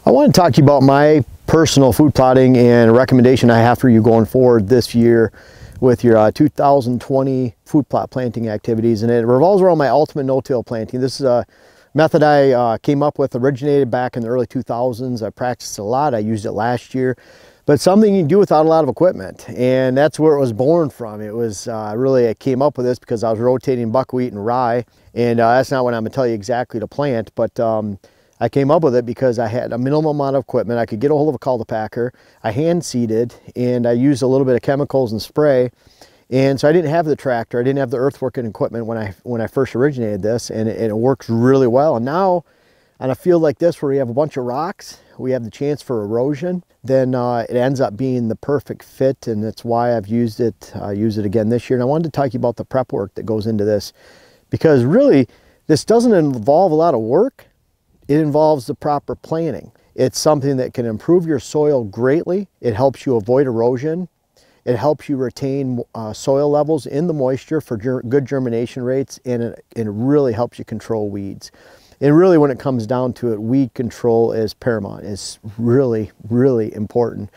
I want to talk to you about my personal food plotting and a recommendation I have for you going forward this year with your 2020 food plot planting activities, and it revolves around my ultimate no-till planting. This is a method I came up with, originated back in the early 2000s. I practiced a lot. I used it last year, but something you can do without a lot of equipment, and that's where it was born from. It was I came up with this because I was rotating buckwheat and rye, and that's not what I'm going to tell you exactly to plant, but I came up with it because I had a minimal amount of equipment. I could get a hold of a cultipacker. I hand seeded, and I used a little bit of chemicals and spray. And so I didn't have the tractor. I didn't have the earthworking equipment when I first originated this, and it works really well. And now on a field like this where we have a bunch of rocks, we have the chance for erosion, then it ends up being the perfect fit, and that's why I've used it. I use it again this year. And I wanted to talk to you about the prep work that goes into this, because really this doesn't involve a lot of work. It involves the proper planning. It's something that can improve your soil greatly. It helps you avoid erosion. It helps you retain soil levels in the moisture for good germination rates, and it really helps you control weeds. And really, when it comes down to it, weed control is paramount. It's really, really important.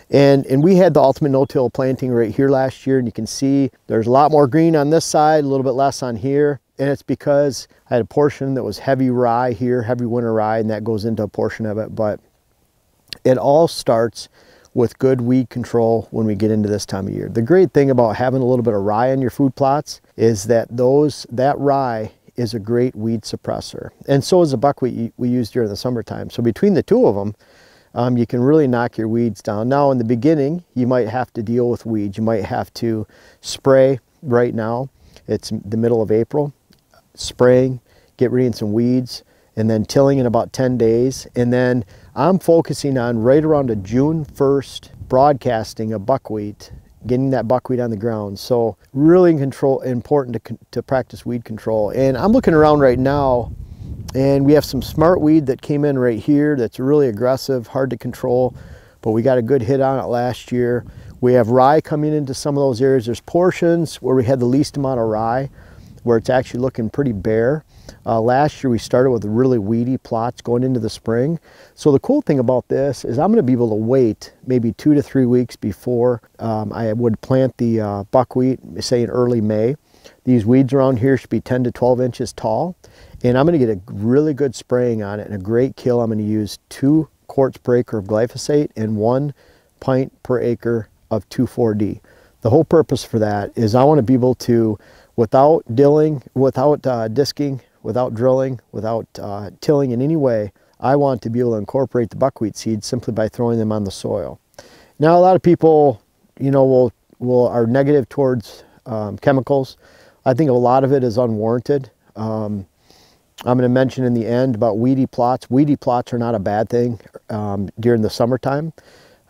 And we had the ultimate no-till planting right here last year, and you can see there's a lot more green on this side, a little bit less on here. And it's because I had a portion that was heavy rye here, heavy winter rye, and that goes into a portion of it. But it all starts with good weed control when we get into this time of year. The great thing about having a little bit of rye on your food plots is that that rye is a great weed suppressor. And so is the buckwheat we use during the summertime. So between the two of them, you can really knock your weeds down. Now in the beginning, you might have to deal with weeds. You might have to spray right now. It's the middle of April. Spraying, get rid of some weeds, and then tilling in about 10 days. And then I'm focusing on right around a June 1st broadcasting of buckwheat, getting that buckwheat on the ground. So really important to practice weed control. And I'm looking around right now, and we have some smart weed that came in right here that's really aggressive, hard to control, but we got a good hit on it last year. We have rye coming into some of those areas. There's portions where we had the least amount of rye, where it's actually looking pretty bare. Last year we started with really weedy plots going into the spring. So the cool thing about this is I'm going to be able to wait maybe 2 to 3 weeks before I would plant the buckwheat, say in early May. These weeds around here should be 10 to 12 inches tall, and I'm going to get a really good spraying on it and a great kill. I'm going to use 2 quarts per acre of glyphosate and 1 pint per acre of 2,4-D. The whole purpose for that is I want to be able to, without disking, without drilling, without tilling in any way, I want to be able to incorporate the buckwheat seeds simply by throwing them on the soil. Now, a lot of people, are negative towards chemicals. I think a lot of it is unwarranted. I'm going to mention in the end about weedy plots. Weedy plots are not a bad thing during the summertime,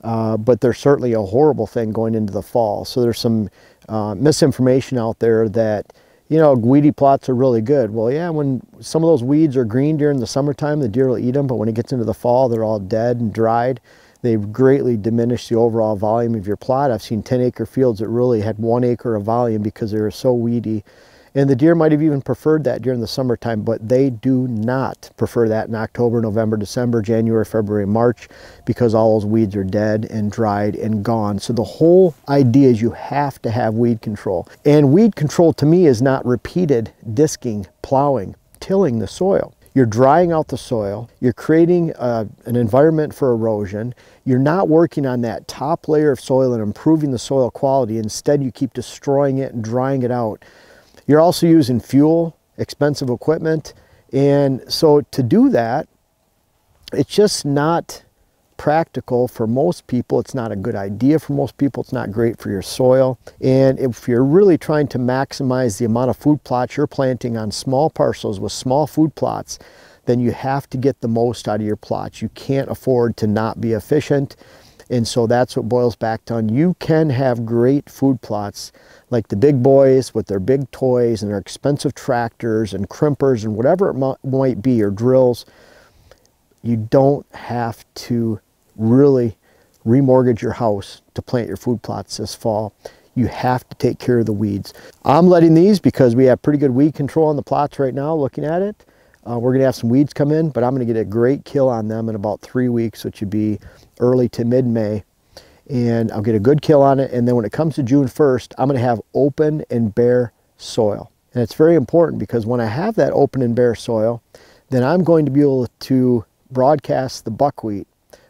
but they're certainly a horrible thing going into the fall. So there's some misinformation out there that, weedy plots are really good. Well, yeah, when some of those weeds are green during the summertime, the deer will eat them, but when it gets into the fall, they're all dead and dried. They've greatly diminished the overall volume of your plot. I've seen 10-acre fields that really had 1 acre of volume because they were so weedy. And the deer might have even preferred that during the summertime, but they do not prefer that in October, November, December, January, February, March, because all those weeds are dead and dried and gone. So the whole idea is you have to have weed control. And weed control to me is not repeated disking, plowing, tilling the soil. You're drying out the soil, you're creating an environment for erosion, you're not working on that top layer of soil and improving the soil quality. Instead, you keep destroying it and drying it out. You're also using fuel, expensive equipment, and so to do that, it's just not practical for most people. It's not a good idea for most people. It's not great for your soil. And if you're really trying to maximize the amount of food plots you're planting on small parcels with small food plots, then you have to get the most out of your plots. You can't afford to not be efficient. And so that's what boils back down. You can have great food plots like the big boys with their big toys and their expensive tractors and crimpers and whatever it might be, or drills. You don't have to really remortgage your house to plant your food plots this fall. You have to take care of the weeds. I'm letting these because we have pretty good weed control on the plots right now, looking at it. We're gonna have some weeds come in, but I'm gonna get a great kill on them in about 3 weeks, which would be early to mid-May. And I'll get a good kill on it. And then when it comes to June 1st, I'm gonna have open and bare soil. And it's very important because when I have that open and bare soil, then I'm going to be able to broadcast the buckwheat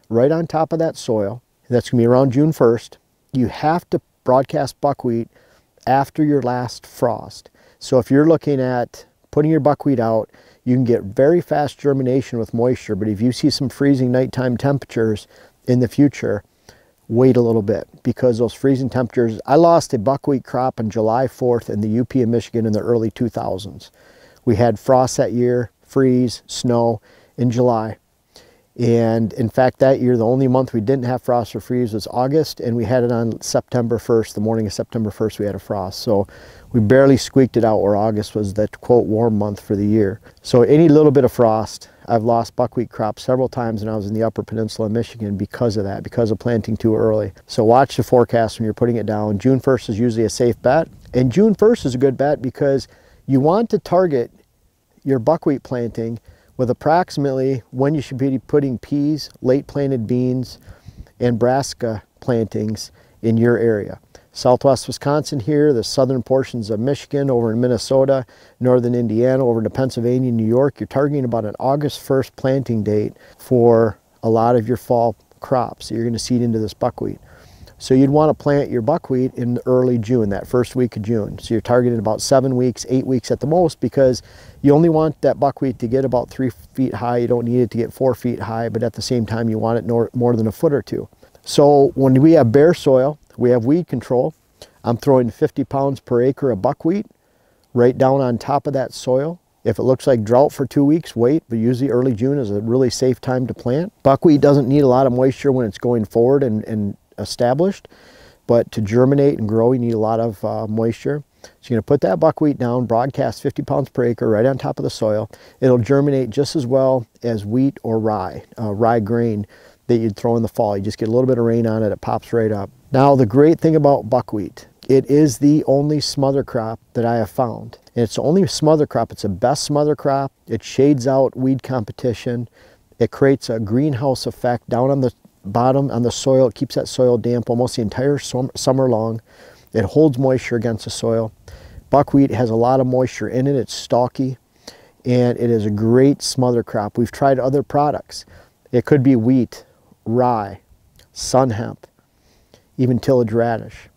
right on top of that soil. That's gonna be around June 1st. You have to broadcast buckwheat after your last frost. So if you're looking at putting your buckwheat out, you can get very fast germination with moisture, but if you see some freezing nighttime temperatures in the future, wait a little bit, because those freezing temperatures, I lost a buckwheat crop on July 4th in the UP of Michigan in the early 2000s. We had frost that year, freeze, snow in July. And in fact, that year, the only month we didn't have frost or freeze was August, and we had it on September 1st. The morning of September 1st, we had a frost. So we barely squeaked it out, where August was the quote warm month for the year. So any little bit of frost, I've lost buckwheat crops several times when I was in the Upper Peninsula of Michigan because of that, because of planting too early. So watch the forecast when you're putting it down. June 1st is usually a safe bet. And June 1st is a good bet because you want to target your buckwheat planting with approximately when you should be putting peas, late planted beans, and brassica plantings in your area. Southwest Wisconsin here, the southern portions of Michigan, over in Minnesota, northern Indiana, over to Pennsylvania, New York, you're targeting about an August 1st planting date for a lot of your fall crops that you're going to seed into this buckwheat. So you'd want to plant your buckwheat in early June, that first week of June. So you're targeting about 7 weeks, 8 weeks at the most, because you only want that buckwheat to get about 3 feet high. You don't need it to get 4 feet high, but at the same time, you want it more than a foot or two. So when we have bare soil, we have weed control. I'm throwing 50 pounds per acre of buckwheat right down on top of that soil. If it looks like drought for 2 weeks, wait, but usually early June is a really safe time to plant. Buckwheat doesn't need a lot of moisture when it's going forward and established, but to germinate and grow, you need a lot of moisture. So you're gonna put that buckwheat down, broadcast 50 pounds per acre right on top of the soil. It'll germinate just as well as wheat or rye grain that you'd throw in the fall. You just get a little bit of rain on it, it pops right up. Now, the great thing about buckwheat, it is the only smother crop that I have found. And it's the only smother crop, it's the best smother crop. It shades out weed competition. It creates a greenhouse effect down on the bottom on the soil. It keeps that soil damp almost the entire summer long. It holds moisture against the soil. Buckwheat has a lot of moisture in it. It's stalky, and it is a great smother crop. We've tried other products. It could be wheat, rye, sun hemp, even tillage radish.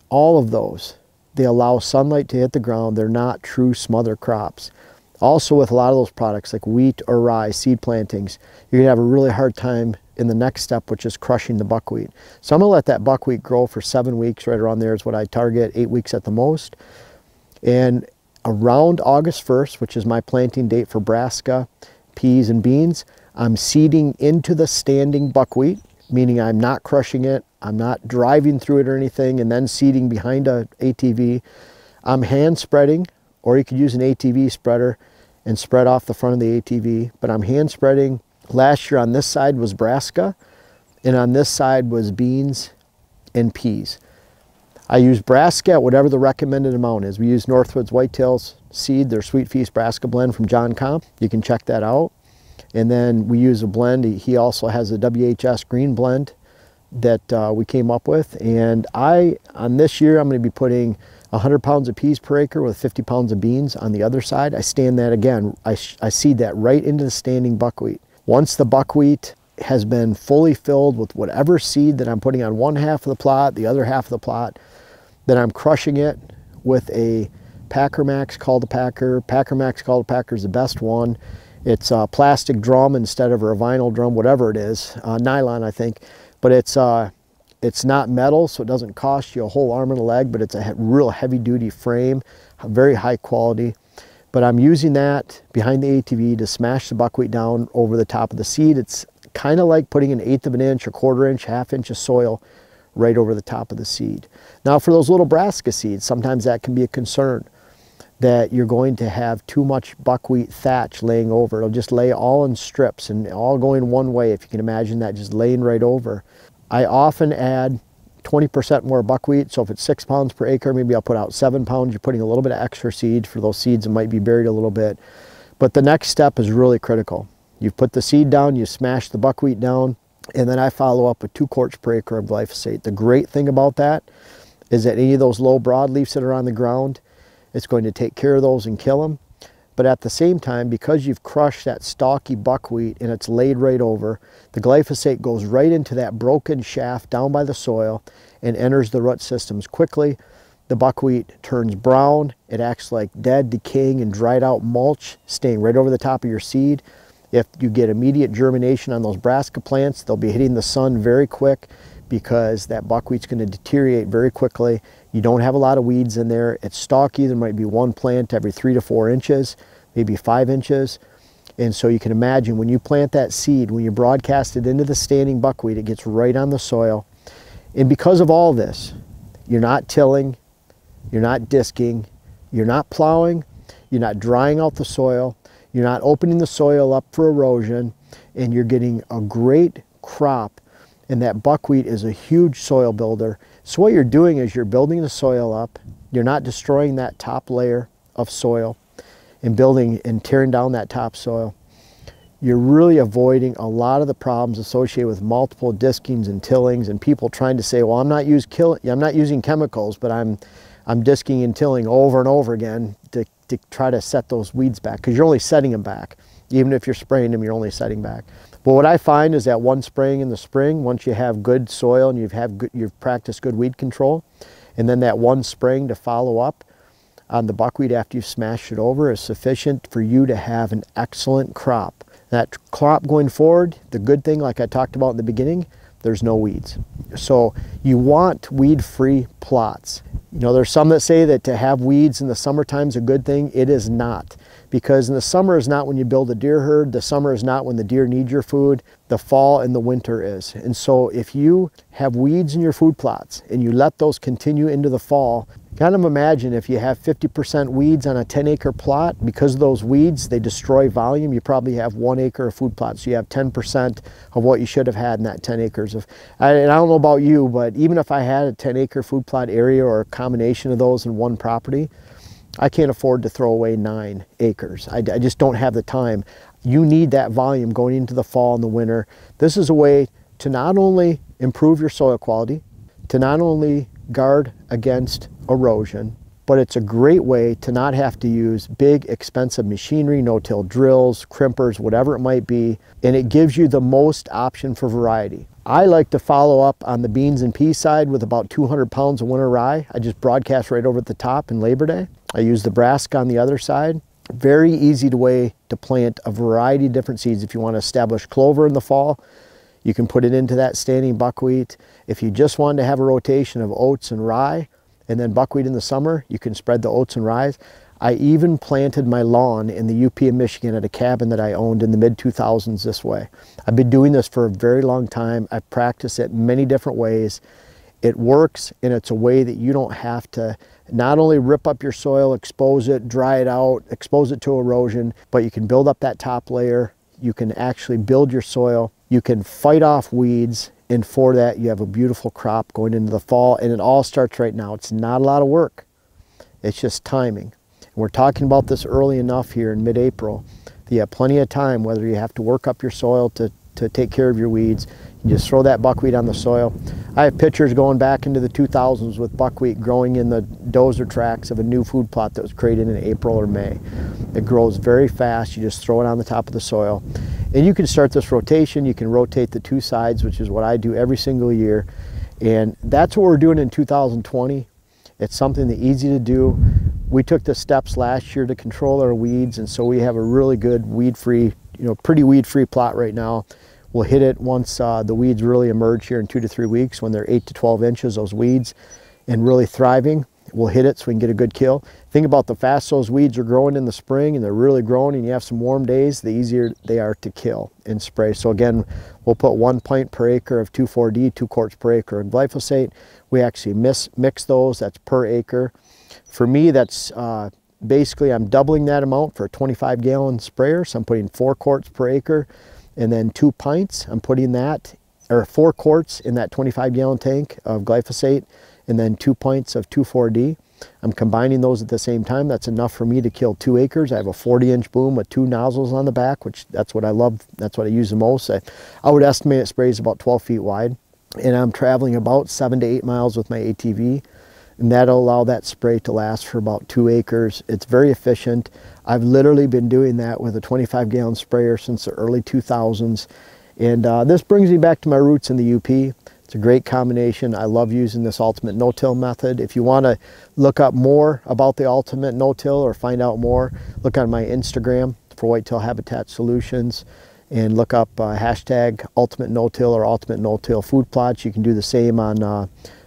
All of those, they allow sunlight to hit the ground. They're not true smother crops. Also, with a lot of those products like wheat or rye seed plantings, you're gonna have a really hard time in the next step, which is crushing the buckwheat. So I'm gonna let that buckwheat grow for 7 weeks. Right around there is what I target, 8 weeks at the most. And around August 1st, which is my planting date for brassica, peas, and beans, I'm seeding into the standing buckwheat, meaning I'm not crushing it, I'm not driving through it or anything and then seeding behind a ATV. I'm hand spreading, or you could use an ATV spreader and spread off the front of the ATV, but I'm hand spreading. Last year on this side was brassica, and on this side was beans and peas. I use brassica at whatever the recommended amount is. We use Northwoods Whitetails seed, their Sweet Feast brassica blend from John Comp. You can check that out. And then we use a blend. He also has a WHS green blend that we came up with. And on this year, I'm going to be putting 100 pounds of peas per acre with 50 pounds of beans on the other side. I stand that again. I seed that right into the standing buckwheat. Once the buckwheat has been fully filled with whatever seed that I'm putting on one half of the plot, the other half of the plot, then I'm crushing it with a Packer Max Call-to-Packer. Packer Max Call-to-Packer is the best one. It's a plastic drum instead of a vinyl drum, whatever it is, nylon, I think. But it's not metal, so it doesn't cost you a whole arm and a leg, but it's a real heavy-duty frame, very high quality. But I'm using that behind the ATV to smash the buckwheat down over the top of the seed. It's kind of like putting 1/8 of an inch, 1/4 inch, 1/2 inch of soil right over the top of the seed. Now for those little brassica seeds, sometimes that can be a concern, that you're going to have too much buckwheat thatch laying over. It'll just lay all in strips and all going one way, if you can imagine that, just laying right over. I often add 20% more buckwheat, so if it's 6 pounds per acre, maybe I'll put out 7 pounds. You're putting a little bit of extra seed for those seeds that might be buried a little bit. But the next step is really critical. You've put the seed down, you smash the buckwheat down, and then I follow up with 2 quarts per acre of glyphosate. The great thing about that is that any of those low broadleafs that are on the ground, it's going to take care of those and kill them. But at the same time, because you've crushed that stalky buckwheat and it's laid right over, the glyphosate goes right into that broken shaft down by the soil and enters the root systems quickly. The buckwheat turns brown. It acts like dead, decaying, and dried out mulch, staying right over the top of your seed. If you get immediate germination on those brassica plants, they'll be hitting the sun very quick because that buckwheat's going to deteriorate very quickly. You don't have a lot of weeds in there. It's stalky. There might be one plant every 3 to 4 inches, maybe 5 inches. And so you can imagine when you plant that seed, when you broadcast it into the standing buckwheat, it gets right on the soil. And because of all this, you're not tilling, you're not disking, you're not plowing, you're not drying out the soil, you're not opening the soil up for erosion, and you're getting a great crop. And that buckwheat is a huge soil builder. So what you're doing is you're building the soil up, you're not destroying that top layer of soil and building and tearing down that topsoil. You're really avoiding a lot of the problems associated with multiple diskings and tillings and people trying to say, well, I'm not using chemicals, but I'm disking and tilling over and over again to try to set those weeds back, because you're only setting them back. Even if you're spraying them, you're only setting back. But what I find is that one spraying in the spring, once you have good soil and you've practiced good weed control, and then that one spraying to follow up on the buckwheat after you've smashed it over is sufficient for you to have an excellent crop. That crop going forward, the good thing, like I talked about in the beginning, there's no weeds. So you want weed-free plots. You know, there's some that say that to have weeds in the summertime is a good thing. It is not, because in the summer is not when you build a deer herd. The summer is not when the deer need your food. The fall and the winter is. And so if you have weeds in your food plots and you let those continue into the fall, kind of imagine if you have 50% weeds on a 10-acre plot. Because of those weeds, they destroy volume. You probably have 1 acre of food plot, so you have 10% of what you should have had in that 10 acres of. And I don't know about you, but even if I had a 10-acre food plot area or a combination of those in one property, I can't afford to throw away 9 acres. I just don't have the time. You need that volume going into the fall and the winter. This is a way to not only improve your soil quality, to not only guard against erosion, but it's a great way to not have to use big expensive machinery, no-till drills, crimpers, whatever it might be, and it gives you the most option for variety. I like to follow up on the beans and pea side with about 200 pounds of winter rye. I just broadcast right over at the top in Labor Day. I use the brassica on the other side. Very easy way to plant a variety of different seeds. If you want to establish clover in the fall, you can put it into that standing buckwheat. If you just wanted to have a rotation of oats and rye and then buckwheat in the summer, you can spread the oats and rye. I even planted my lawn in the UP of Michigan at a cabin that I owned in the mid-2000s this way. I've been doing this for a very long time. I've practiced it many different ways. It works, and it's a way that you don't have to not only rip up your soil, expose it, dry it out, expose it to erosion, but you can build up that top layer. You can actually build your soil. You can fight off weeds, and for that you have a beautiful crop going into the fall, and it all starts right now. It's not a lot of work. It's just timing. And we're talking about this early enough here in mid-April that you have plenty of time, whether you have to work up your soil to take care of your weeds. You just throw that buckwheat on the soil. I have pictures going back into the 2000s with buckwheat growing in the dozer tracks of a new food plot that was created in April or May. It grows very fast. You just throw it on the top of the soil. And you can start this rotation. You can rotate the 2 sides, which is what I do every single year. And that's what we're doing in 2020. It's something that's easy to do. We took the steps last year to control our weeds, and so we have a really good weed-free, pretty weed-free plot right now. We'll hit it once the weeds really emerge here in 2 to 3 weeks when they're 8 to 12 inches, those weeds, and really thriving. We'll hit it so we can get a good kill. Think about the fast those weeds are growing in the spring, and they're really growing, and you have some warm days, the easier they are to kill and spray. So again, we'll put 1 pint per acre of 2,4-D, 2 quarts per acre of glyphosate. We actually mix those, that's per acre. For me, that's basically I'm doubling that amount for a 25-gallon sprayer, so I'm putting 4 quarts per acre. And then 2 pints, I'm putting that, or 4 quarts in that 25-gallon tank of glyphosate, and then 2 pints of 2,4-D. I'm combining those at the same time. That's enough for me to kill 2 acres. I have a 40-inch boom with 2 nozzles on the back, which that's what I love. That's what I use the most. I would estimate it sprays about 12 feet wide. And I'm traveling about 7 to 8 miles with my ATV. And that'll allow that spray to last for about 2 acres. It's very efficient. I've literally been doing that with a 25-gallon sprayer since the early 2000s. And this brings me back to my roots in the UP. It's a great combination. I love using this ultimate no-till method. If you want to look up more about the ultimate no-till or find out more, look on my Instagram for Whitetail Habitat Solutions and look up hashtag ultimate no-till or ultimate no-till food plots. You can do the same on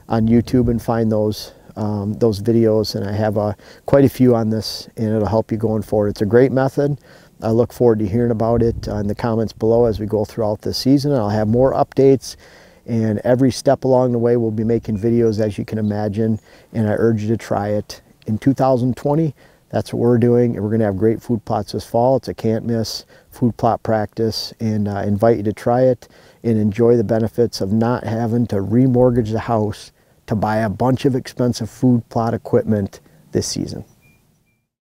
YouTube and find those videos, and I have quite a few on this, and it'll help you going forward. It's a great method. I look forward to hearing about it in the comments below as we go throughout this season. I'll have more updates, and every step along the way we'll be making videos, as you can imagine, and I urge you to try it. In 2020, that's what we're doing, and we're going to have great food plots this fall. It's a can't miss food plot practice, and I invite you to try it and enjoy the benefits of not having to remortgage the house to buy a bunch of expensive food plot equipment this season.